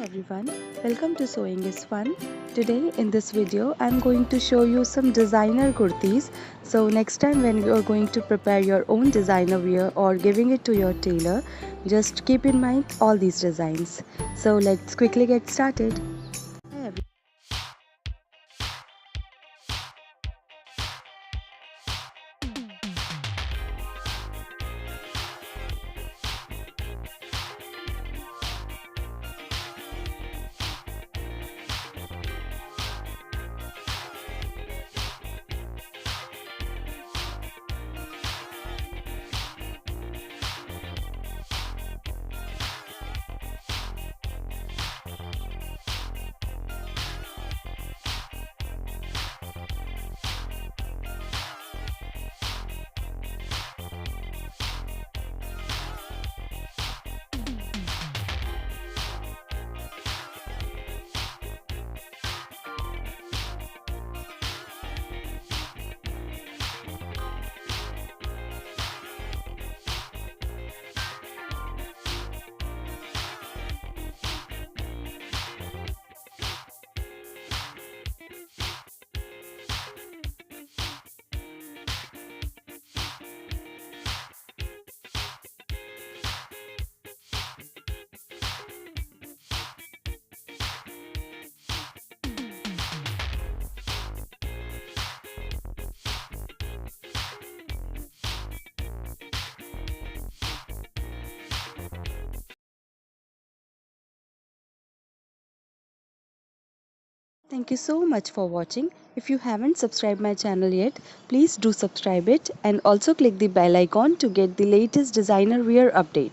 everyone, welcome to Sewing is Fun. Today in this video I'm going to show you some designer kurtis. So next time when you are going to prepare your own designer wear or giving it to your tailor, just keep in mind all these designs. So let's quickly get started. Hi Thank you so much for watching. If you haven't subscribed my channel yet, please do subscribe it and also click the bell icon to get the latest designer wear update.